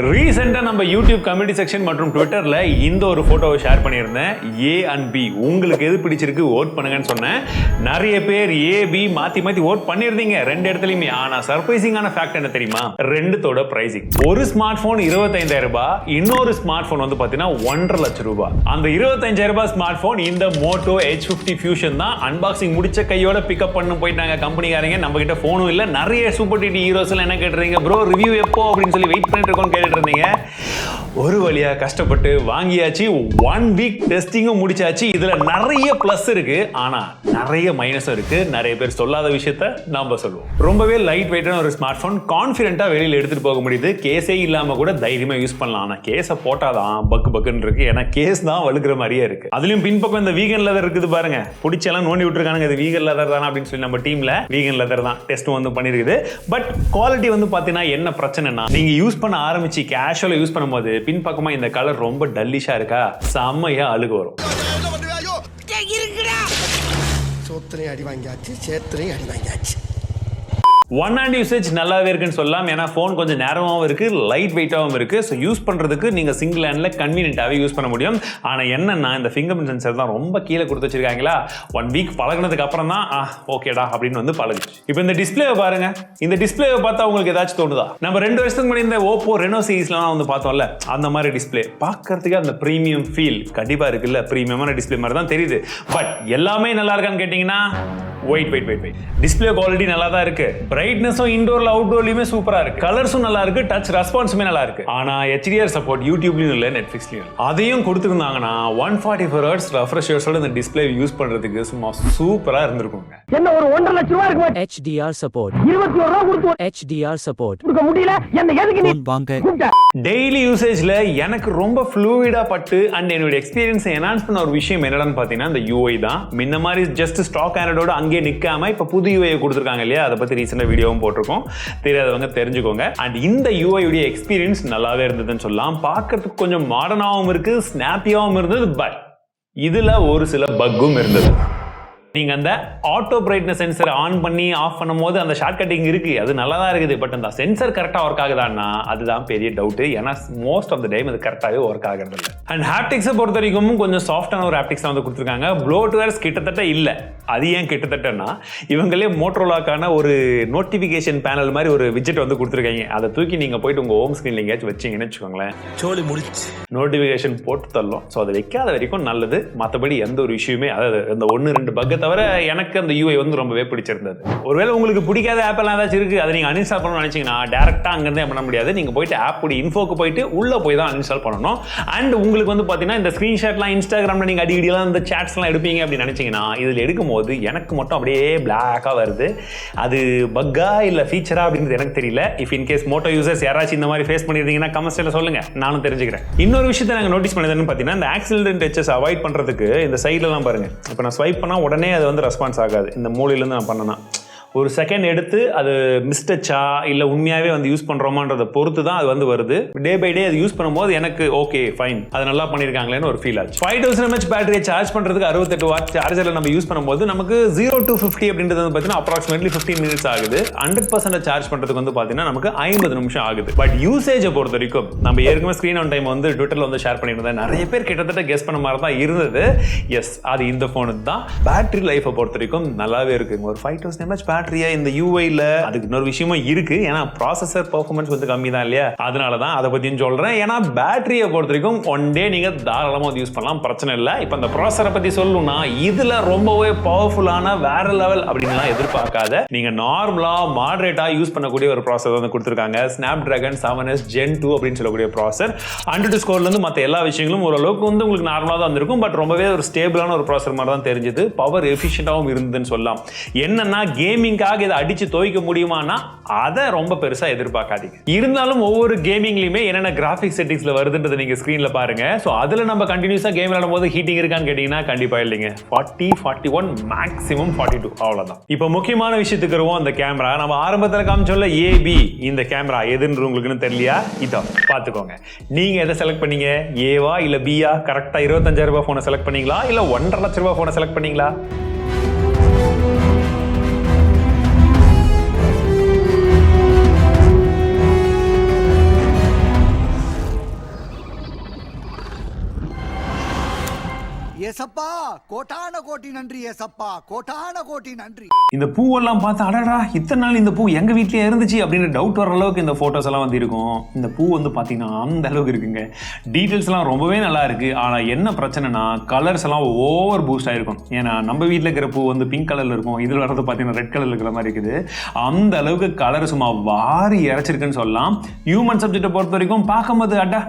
ரீசெண்டா நம்ம YouTube community section மற்றும் ட்விட்டர்ல இந்த ஒரு போட்டோவை ஷேர் பண்ணியிருந்தேன். ஏ அண்ட் பி உங்களுக்கு எது பிடிச்சிருக்கு ஓட் பண்ணுங்கன்னு சொன்னேன். நிறைய பேர் ஏ பி மாத்தி மாத்தி ஓட் பண்ணியிருந்தீங்க ரெண்டு இடத்துலயுமே. ஆனா சர்ப்ரைசிங்கான ஃபேக்ட் என்ன தெரியுமா? ரெண்டுத்தோட பிரைசிங். ஒரு ஸ்மார்ட் போன் 25,000 ரூபாய், இன்னொரு ஸ்மார்ட் போன் வந்து பாத்தீங்கன்னா 1.5 லட்சம் ரூபாய். அந்த 25,000 ரூபாய் ஸ்மார்ட் போன் இந்த Moto Edge 50 Fusion தான். அன்பாக்சிங் முடிச்ச கையோட பிக்கப் பண்ண போயிட்டாங்க கம்பெனிக்காரங்க. நம்ம கிட்ட போனும் இல்ல. நிறைய சூப்பர் டிடி ஹீரோஸ் எல்லாம் என்ன கேட்டுறீங்க, ப்ரோ ரிவ்யூ எப்போ அப்படின்னு சொல்லி வெயிட் பண்ணிட்டு இருக்கோம் இருந்தீங்க. ஒரு வழியா கஷ்டப்பட்டு வாங்கியாச்சு. 1 வீக் டெஸ்டிங்கும் முடிச்சாச்சு. இதுல நிறைய பிளஸ் இருக்கு, ஆனா நிறைய மைனஸும் இருக்கு. நிறைய பேர் சொல்லாத விஷயத்த நாம சொல்லுவோம். ரொம்பவே லைட் வெயிட்டான ஒரு ஸ்மார்ட் போன், கான்ஃபிடென்ட்டா வெளியில எடுத்துட்டு போக முடியுது. கேஸே இல்லாம கூட தைரியமா யூஸ் பண்ணலாம். ஆனா கேஸை போட்டாதான் பக்குன்னு இருக்கு. ஏன்னா கேஸ் தான் வழுக்கிற மாதிரியே இருக்கு. அதுலயும் பின்பக்கம் இந்த வீகன் லெதர் இருக்குது பாருங்க. பிடிச்செல்லாம் நோண்டி விட்டுருக்காங்க. இது வீகன் லெதர் தானா அப்படின்னு சொல்லி நம்ம டீம்ல வீகன் லெதர் தான் டெஸ்ட் வந்து பண்ணிருக்குது. பட் குவாலிட்டி வந்து பாத்தீங்கன்னா என்ன பிரச்சனைனா, நீங்க யூஸ் பண்ண ஆரம்பிச்சு கேஷுவலா யூஸ் பண்ணும்போது பின்பக்கமா இந்த கலர் ரொம்ப டல்லிஷா இருக்கா, செம்மையா அழுகு வரும். சோத்திரையும் அடி வாங்கியாச்சு, சேத்திரையும் அடி வாங்கியாச்சு. ஒன் ஹேண்ட் யூசேஜ் நல்லாவே இருக்குன்னு சொல்லலாம். ஏன்னா ஃபோன் கொஞ்சம் நேரமாகவும் இருக்கு, லைட் வெயிட்டாகவும் இருக்கு. ஸோ யூஸ் பண்ணுறதுக்கு நீங்கள் சிங்கிள் ஹேண்டில் கன்வீனியன்ட்டாகவே யூஸ் பண்ண முடியும். ஆனால் என்னன்னா இந்த ஃபிங்கர் பிரிண்ட் சென்சர் தான் ரொம்ப கீழே கொடுத்து வச்சிருக்காங்களா. 1 வீக் பழகினதுக்கு அப்புறம் தான் ஓகேடா அப்படின்னு வந்து பழகுச்சு. இப்போ இந்த டிஸ்பிளேவை பாருங்க. இந்த டிஸ்பிளேவை பார்த்தா உங்களுக்கு ஏதாச்சும் தோணுதா? நம்ம 2 வருஷத்துக்கு முன்னாடி இந்த ஓப்போ ரெனோ சீரிஸ்லாம் வந்து பார்த்தோம்ல, அந்த மாதிரி டிஸ்பிளே பார்க்கறதுக்கு அந்த ப்ரீமியம் ஃபீல் கண்டிப்பாக இருக்குல்ல. ப்ரீமியமான டிஸ்பிளே மாதிரி தான் தெரியுது. பட் எல்லாமே நல்லா இருக்கான்னு கேட்டிங்கன்னா வெயிட் டிஸ்பிளே குவாலிட்டி நல்லா தான் இருக்கு. பிரைட்னஸும் இன்டோர்ல அவுட்டோர்லயுமே சூப்பரா இருக்கு. கலர்ஸும் நல்லா இருக்கு. டச் ரெஸ்பான்ஸுமே நல்லா இருக்கு. ஆனா HDR சப்போர்ட் யூடியூப்லயும் இல்ல, நெட்ஃபிளிக்ஸ்லயும் அதையும் கொடுத்துருந்தாங்கன்னா 144 Hz ரெஃப்ரெஷ் ரேட்டோட இந்த டிஸ்பிளே யூஸ் பண்றதுக்கு சும்மா சூப்பரா இருந்திருக்குங்க. என்ன ஒரு 1.5 லட்சம் ரூபாய் இருக்கு. HDR சப்போர்ட் 21 ரூபாய் கொடுத்து HDR சப்போர்ட் கொடுக்க முடியல. என்ன எதுக்கு நீ வாங்க? டெய்லி யூசேஜ்ல எனக்கு ரொம்ப ஃப்ளூயிடா பட்டு அண்ட் என்னோட எக்ஸ்பீரியன்ஸ் என்ஹான்ஸ் பண்ண ஒரு விஷயம் என்னடான்னு பாத்தீங்கன்னா இந்த UI தான். முன்ன மாதிரி ஜஸ்ட் ஸ்டாக் ஆண்ட்ராய்டோட அங்கே நிக்காம இப்ப புது UI கொடுத்துருக்காங்க இல்லையா. அதை பத்தி ரீசெண்டா வீடியோவும் போட்டிருக்கோம், தெரியாதவங்க தெரிஞ்சுக்கோங்க. அண்ட் இந்த UI உடைய எக்ஸ்பீரியன்ஸ் நல்லாவே இருந்ததுன்னு சொல்லலாம். பார்க்கறதுக்கு கொஞ்சம் மாடர்னாவும் இருக்கு, ஸ்னாப்பியாவும் இருந்தது. பட் இதுல ஒரு சில பக்கும் இருந்தது. நீங்க அந்த ஆட்டோ பிரைட்னஸ் சென்சர் ஆன் பண்ணி ஆஃப் பண்ணும்போது அந்த ஷார்ட் கட்டிங் இருக்கு, அது நல்லா தான் இருக்குது. பட் அந்த சென்சர் கரெக்டா ஒர்க் ஆகுதான்னா அதுதான் பெரிய டவுட். ஏன்னா மோஸ்ட் ஆஃப் த டைம் அது கரெக்டாகவே ஒர்க் ஆகிறது இல்லை. அண்ட் ஹாப்டிக்ஸை பொறுத்த வரைக்கும் கொஞ்சம் சாஃப்டான ஒரு ஹாப்டிக்ஸ் வந்து கொடுத்துருக்காங்க. bloatwares கிட்டத்தட்ட இல்லை. அது ஏன் கிட்டத்தட்டன்னா, இவங்களே மோட்டோரோலாக்கான ஒரு நோட்டிபிகேஷன் பேனல் மாதிரி ஒரு விஜெட் வந்து கொடுத்துருக்காங்க. அதை தூக்கி நீங்க போயிட்டு உங்க ஹோம் ஸ்கிரீன்ல எங்கேயாச்சும் வச்சீங்கன்னு வச்சுக்கோங்களேன், சோலி முடிச்சு நோட்டிபிகேஷன் போட்டு தள்ளும். ஸோ அதை வைக்காத வரைக்கும் நல்லது. மற்றபடி எந்த ஒரு இஷ்யூமே, அதாவது இந்த 1-2 பக்கை தவிர எனக்கு அந்த UI வந்து ரொம்பவே பிடிச்சிருந்தது. ஒருவேளை உங்களுக்கு பிடிக்காத ஆப் எல்லாம் ஏதாச்சும் இருக்கு, அதை நீங்க அன்இன்ஸ்டால் பண்ணணும்னு நினைச்சீங்கன்னா டேரக்டா அங்கிருந்தே பண்ண முடியாது. நீங்க போயிட்டு ஆப் இன்ஃபோக்கு போயிட்டு உள்ள போய் தான் அன்இன்ஸ்டால் பண்ணணும். அண்ட் உங்களுக்கு வந்து பாத்தீங்கன்னா இந்த ஸ்கிரீன்ஷாட்லாம் இன்ஸ்டாகிராம்ல நீங்க அடிக்கடிலாம் இந்த சாட்ஸ்லாம் எடுப்பீங்க அப்படின்னு நினைச்சீங்கன்னா இதில் எடுக்கும்போது எனக்கு மட்டும் அப்படியே பிளாக்கா வருது. அது பக்கா இல்ல ஃபீச்சரா அப்படின்றது எனக்கு தெரியல. இஃப் இன்கேஸ் மோட்டோ யூசர்ஸ் யாராச்சும் இந்த மாதிரி ஃபேஸ் பண்ணிருந்தீங்கன்னா கமெண்ட்ஸ்ல சொல்லுங்க, நானும் தெரிஞ்சுக்கிறேன். இன்னொரு விஷயத்தை நாங்கள் நோட்டீஸ் பண்ணதுன்னு பார்த்தீங்கன்னா இந்த ஆக்சிடென்ட் டச்சஸ் அவாய்ட் பண்றதுக்கு இந்த சைட்லலாம் பாருங்க. இப்போ நான் ஸ்வைப் பண்ணா உடனே அது வந்து ரெஸ்பான்ஸ் ஆகாது. இந்த மூலையிலேருந்து நான் பண்ணனா ஒரு செகண்ட் எடுத்து அது மிஸ்டச்சா இல்லை உண்மையாகவே வந்து யூஸ் பண்ணுறோமான்றதை பொறுத்து தான் அது வந்து வருது. டே பை டே அது யூஸ் பண்ணும்போது எனக்கு ஓகே ஃபைன், அது நல்லா பண்ணியிருக்காங்களேன்னு ஒரு ஃபீல் ஆச்சு. 5000 mAh பேட்டரியை சார்ஜ் பண்ணுறதுக்கு 68 வாட் சார்ஜரில் நம்ம யூஸ் பண்ணும்போது நமக்கு 0 to 50 அப்படின்றது வந்து பார்த்தீங்கன்னா அப்ராக்சிமேட்லி 15 minutes ஆகுது. 100% சார்ஜ் பண்ணுறதுக்கு வந்து பார்த்தீங்கன்னா நமக்கு 50 நிமிஷம் ஆகுது. பட் யூசேஜை பொறுத்த வரைக்கும் நம்ம ஏற்கனவே ஸ்க்ரீன் ஆன் டைம் வந்து ட்விட்டரில் வந்து ஷேர் பண்ணியிருந்தேன். நிறைய பேர் கிட்டத்தட்ட கெஸ் பண்ண மாதிரி தான் இருந்தது. எஸ், அது இந்த ஃபோனுக்கு தான். பேட்டரி லைஃபை பொறுத்த வரைக்கும் நல்லாவே இருக்குங்க. ஒரு 5000 mAh பேட்டரியா இந்த UI-ல அதுக்கு இன்னொரு விஷயமும் இருக்கு. ஏன்னா ப்ராசஸர் பெர்ஃபார்மன்ஸ் வந்து கம்மி தான் இல்லையா, அதனால தான் அதை பத்தியும் சொல்றேன். ஏன்னா பேட்டரியை பொறுத்த வரைக்கும் ஒன் டே நீங்க தாராளமா யூஸ் பண்ணலாம், பிரச்சனை இல்லை. இப்போ அந்த ப்ராசஸரை பத்தி சொல்லணும்னா இதுல ரொம்பவே பவர்ஃபுல்லான வேற லெவல் அப்படின்லாம் எதிர்பார்க்காத, நீங்க நார்மலா மாடரேட்டா யூஸ் பண்ணக்கூடிய ஒரு ப்ராசஸர் வந்து கொடுத்துருக்காங்க. Snapdragon 7S Gen 2 அப்படின்னு சொல்லக்கூடிய ப்ராசஸர். 100 ஸ்கோர்ல இருந்து மற்ற எல்லா விஷயங்களும் ஓரளவுக்கு வந்து உங்களுக்கு நார்மலா தான் வந்திருக்கும். பட் ரொம்பவே ஒரு ஸ்டேபிளான ஒரு ப்ராசஸர் மாதிரி தான் தெரிஞ்சது. பவர் எஃபிஷியன்டாகவும் இருந்ததுன்னு சொல்லலாம். என்னன்னா கேமிங்காக அடிச்சு துவைக்க முடியுமானா அதை ரொம்ப பெருசா எதிர்பார்க்காதீங்க. இருந்தாலும் ஒவ்வொரு கேமிங்லயுமே என்னென்ன கிராபிக்ஸ் செட்டிங்ஸ்ல வருதுன்றதை நீங்க ஸ்கிரீன்ல பாருங்க. சோ அதுல நம்ம கண்டினியூஸா கேம் விளையாடும் போது ஹீட்டிங் இருக்கான்னு கேட்டீங்கன்னா கண்டிப்பா இல்லைங்க. 40, 41, மேக்ஸிமம் 42 அவ்வளவுதான். இப்போ முக்கியமான விஷயத்துக்கு வருவோம். அந்த கேமரா நம்ம ஆரம்பத்தில் காமிச்சோம்ல AB, இந்த கேமரா எதுன்னு உங்களுக்கு தெரியலையா? இதோ பாத்துக்கோங்க. நீங்க எதை செலக்ட் பண்ணீங்க? ஏவா இல்ல பியா? கரெக்டா 25,000 ரூபாய் போனை செலக்ட் பண்ணீங்களா இல்ல 1.5 லட்சம் ரூபாய் போனை செலக்ட் பண்ணீங்களா? ஏசப்பா கோட்டான கோட்டி நன்றி ஏசப்பா கோட்டான கோட்டி நன்றி. இந்த பூவெல்லாம் பார்த்து அடடா இத்தனை நாள் இந்த பூ எங்க வீட்லயே இருந்துச்சு அப்படின்னு டவுட் வர அளவுக்கு இந்த போட்டோஸ் எல்லாம் வந்து இருக்கும். இந்த பூ வந்து பாத்தீங்கன்னா அந்த அளவுக்கு இருக்குங்க. டீடைல்ஸ் எல்லாம் ரொம்பவே நல்லா இருக்கு. ஆனா என்ன பிரச்சனைனா கலர்ஸ் எல்லாம் ஓவர் பூஸ்ட் ஆயிருக்கும். ஏன்னா நம்ம வீட்டில் இருக்கிற பூ வந்து பிங்க் கலர்ல இருக்கும், இதில் வர்றது பாத்தீங்கன்னா ரெட் கலர்ல இருக்கிற மாதிரி இருக்குது. அந்த அளவுக்கு கலர் சும்மா வாரி இறைச்சிருக்குன்னு சொல்லலாம். ஹியூமன் சப்ஜெக்டை பொறுத்த வரைக்கும் பார்க்கும்போது அட்டா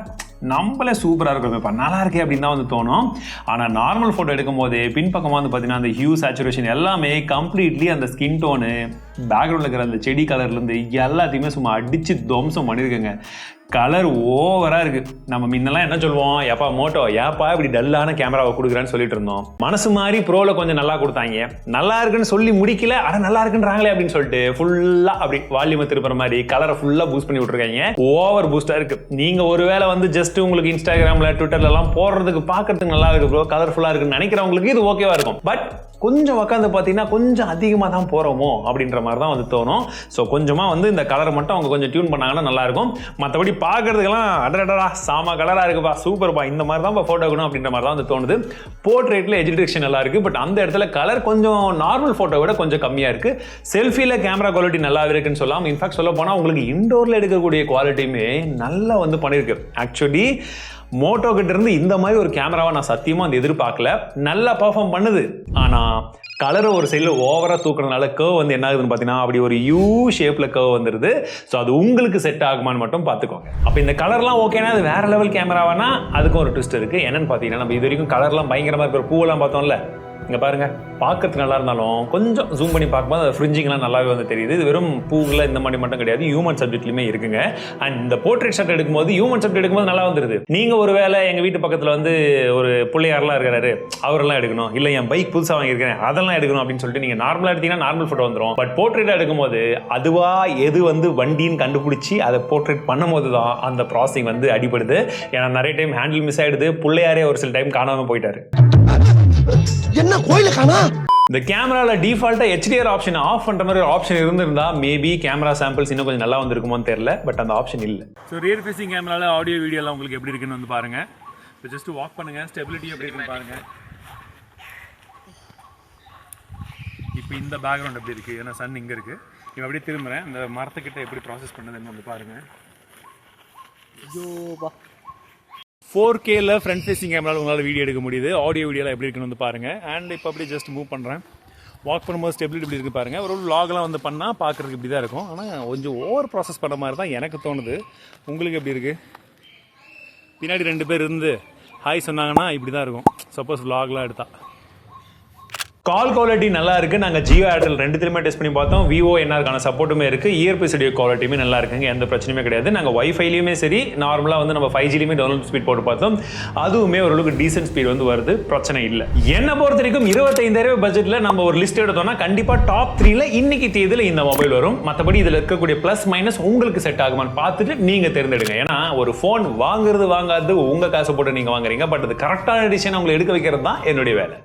நம்மளே சூப்பராக இருக்கும், இப்போ நல்லா இருக்கே அப்படின்னு தான் வந்து தோணும். ஆனால் நார்மல் ஃபோட்டோ எடுக்கும் போது பின்பக்கமாக வந்து பார்த்தீங்கன்னா அந்த ஹியூ சேச்சுரேஷன் எல்லாமே கம்ப்ளீட்லி அந்த ஸ்கின் டோனு பேக்ரவுண்டில் இருக்கிற அந்த செடி கலர்லேருந்து எல்லாத்தையுமே சும்மா அடித்து துவம்சம் பண்ணியிருக்குங்க. கலர் ஓவராக இருக்குது. நம்ம முன்னெல்லாம் என்ன சொல்லுவோம், எப்பா மோட்டோ ஏப்பா இப்படி டல்லான கேமராவை கொடுக்குறான்னு சொல்லிட்டு இருந்தோம். மனசு மாதிரி ப்ரோவில் கொஞ்சம் நல்லா கொடுத்தாங்க, நல்லா இருக்குன்னு சொல்லி முடிக்கல, அட நல்லா இருக்குன்றாங்களே அப்படின்னு சொல்லிட்டு ஃபுல்லாக அப்படி வால்யூமை திருப்புற மாதிரி கலரை ஃபுல்லாக பூஸ்ட் பண்ணி விட்டுருக்காங்க. ஓவர் பூஸ்டாக இருக்குது. நீங்கள் ஒருவேளை வந்து ஜஸ்ட் உங்களுக்கு இன்ஸ்டாகிராமில் ட்விட்டர்லாம் போடுறதுக்கு பார்க்கறதுக்கு நல்லா இருக்கு ப்ரோ, கலர்ஃபுல்லாக இருக்குன்னு நினைக்கிறவங்களுக்கு இது ஓகேவா இருக்கும். பட் கொஞ்சம் உட்காந்து பார்த்தீங்கன்னா கொஞ்சம் அதிகமாக தான் போகிறோமோ அப்படின்ற மாதிரி தான் வந்து தோணும். ஸோ கொஞ்சமாக வந்து இந்த கலரை மட்டும் அவங்க கொஞ்சம் டியூன் பண்ணாங்கன்னா நல்லாயிருக்கும். மற்றபடி பார்க்கறதுக்கெல்லாம் அடடா சாமா கலராக இருக்குப்பா சூப்பர்ப்பா இந்த மாதிரி தான் ஃபோட்டோ எடுக்கணும் அப்படின்ற மாதிரி தான் வந்து தோணுது. போர்ட்ரேட்டில் எட்ஜ் டிடெக்ஷன் நல்லா இருக்குது. பட் அந்த இடத்துல கலர் கொஞ்சம் நார்மல் ஃபோட்டோ விட கொஞ்சம் கம்மியாக இருக்குது. செல்ஃபியில் கேமரா குவாலிட்டி நல்லா இருக்குன்னு சொல்லலாம். இன்ஃபேக்ட் சொல்ல போனால் உங்களுக்கு இன்டோரில் எடுக்கக்கூடிய குவாலிட்டியுமே நல்லா வந்து பண்ணியிருக்கு. ஆக்சுவலி மோட்டோ கிட்ட இருந்து இந்த மாதிரி ஒரு கேமராவை நான் சத்தியமாக வந்து எதிர்பார்க்கல. நல்லா பர்ஃபார்ம் பண்ணுது. ஆனால் கலரை ஒரு சைடில் ஓவராக தூக்குறதுனால கர்வ் வந்து என்ன ஆகுதுன்னு பார்த்தீங்கன்னா அப்படி ஒரு யூ ஷேப்பில் கர்வ் வந்துடுது. ஸோ அது உங்களுக்கு செட் ஆகுமான்னு மட்டும் பார்த்துக்கோங்க. அப்போ இந்த கலர்லாம் ஓகேனா அது வேற லெவல் கேமராவானா அதுக்கும் ஒரு ட்விஸ்ட் இருக்குது. என்னன்னு பார்த்தீங்கன்னா நம்ம இது வரைக்கும் கலர்லாம் பயங்கரமாக இருக்கிற பூவெல்லாம் பார்த்தோம்ல, இங்கே பாருங்க பார்க்கறதுக்கு நல்லா இருந்தாலும் கொஞ்சம் ஜூம் பண்ணி பார்க்கும்போது அது ஃப்ரிஞ்சிங்லாம் நல்லாவே வந்து தெரியுது. இது வெறும் பூவில் இந்த மாதிரி மட்டும் கிடையாது, ஹியூமன் சப்ஜெக்ட்லையுமே இருக்குங்க. அண்ட் இந்த போர்ட்ரேட் ஷாட் எடுக்கும்போது ஹியூமன் சப்ஜெக்ட் எடுக்கும்போது நல்லா வந்துருது. நீங்கள் ஒரு வேளை எங்கள் வீட்டு பக்கத்தில் வந்து ஒரு பிள்ளையாரெலாம் இருக்கிறாரு, அவரெல்லாம் எடுக்கணும், இல்லை என் பைக் புதுசாக வாங்கியிருக்கேன் அதெல்லாம் எடுக்கணும் அப்படின்னு சொல்லிட்டு நீங்கள் நார்மலாக எடுத்தீங்கன்னா நார்மல் ஃபோட்டோ வந்துடும். பட் போர்ட்ரேட்டாக எடுக்கும்போது அதுவாக எது வந்து வண்டின்னு கண்டுபிடிச்சி அதை போர்ட்ரேட் பண்ணும்போது தான் அந்த ப்ராசஸிங் வந்து அடிபடுது. ஏன்னா நிறைய டைம் ஹேண்டில் மிஸ் ஆகிடுது, பிள்ளையாரே ஒரு சில டைம் காணாமல் போயிட்டாரு. என்ன கோயில காணா? இந்த கேமராவில் டிஃபால்ட்டாக HDR ஆப்ஷன் ஆஃப் பண்ணுற மாதிரி ஒரு ஆப்ஷன் இருந்திருந்தா மேபி கேமரா சாம்பிள்ஸ் இன்னும் கொஞ்சம் நல்லா வந்திருக்குமோன்னு தெரியல. பட் அந்த ஆப்ஷன் இல்லை. ஸோ ரியர் ஃபேசிங் கேமராவில் ஆடியோ வீடியோலாம் உங்களுக்கு எப்படி இருக்குன்னு வந்து பாருங்க. இப்போ ஜஸ்ட் வாக் பண்ணுங்க, ஸ்டெபிலிட்டி எப்படி இருக்குன்னு பாருங்க. இப்போ இந்த பேக்ரவுண்ட் எப்படி இருக்குது, ஏன்னா சன் இங்கே இருக்குது. இப்போ அப்படியே திரும்புகிறேன், இந்த மரத்துக்கிட்ட எப்படி ப்ராசஸ் பண்ணுதுன்னு வந்து பாருங்க. 4Kல ஃப்ரண்ட் ஃபேசிங் கேமராவில் உங்களால் வீடியோ எடுக்க முடியுது. ஆடியோ வீடியோலாம் எப்படி இருக்குன்னு வந்து பாருங்கள். அண்ட் இப்போ அப்படியே ஜஸ்ட் மூவ் பண்ணுறேன், வாக் பண்ணும்போது ஸ்டெபிலிட்டி எப்படி இருக்குது பாருங்கள். ஒரு வ்ளாக்லாம் வந்து பண்ணால் பார்க்குறதுக்கு இப்படி தான் இருக்கும். ஆனால் கொஞ்சம் ஓவர் ப்ராசஸ் பண்ண மாதிரி தான் எனக்கு தோணுது. உங்களுக்கு எப்படி இருக்குது? பின்னாடி 2 பேர் இருந்து ஹாய் சொன்னாங்கன்னா இப்படி தான் இருக்கும் சப்போஸ் வ்ளாக்லாம் எடுத்தால். கால் குவாலிட்டி நல்லா இருக்குது. நாங்கள் ஜியோ ஏர்டெல் ரெண்டுத்துலையுமே டெஸ்ட் பண்ணி பார்த்தோம். விவோ என்ஆருக்கான சப்போர்ட்டுமே இருக்குது. இயர்பீஸ் உடைய குவாலிட்டியுமே நல்லா இருக்குங்க, எந்த பிரச்சனையுமே கிடையாது. நாங்கள் வைஃபைலையுமே சரி நார்மலாக வந்து நம்ம 5Gலையுமே டவுன்லோட் ஸ்பீட் போட்டு பார்த்தோம். அதுவுமே ஓரளவுக்கு டீசென்ட் ஸ்பீட் வந்து வருது, பிரச்சனை இல்லை. என்னை பொறுத்த வரைக்கும் 25,000 பட்ஜெட்டில் நம்ம ஒரு லிஸ்ட் எடுத்தோம்னா கண்டிப்பாக டாப் 3ல இன்னைக்கு தேதியில் இந்த மொபைல் வரும். மற்றபடி இதில் இருக்கக்கூடிய ப்ளஸ் மைனஸ் உங்களுக்கு செட் ஆகுமான்னு பார்த்துட்டு நீங்கள் தேர்ந்தெடுங்க. ஏன்னா ஒரு ஃபோன் வாங்குறது வாங்காது உங்கள் காசு போட்டு நீங்கள் வாங்குறீங்க. பட் அது கரெக்டான டிசிஷன் உங்களை எடுக்க வைக்கிறது தான் என்னுடைய வேலை.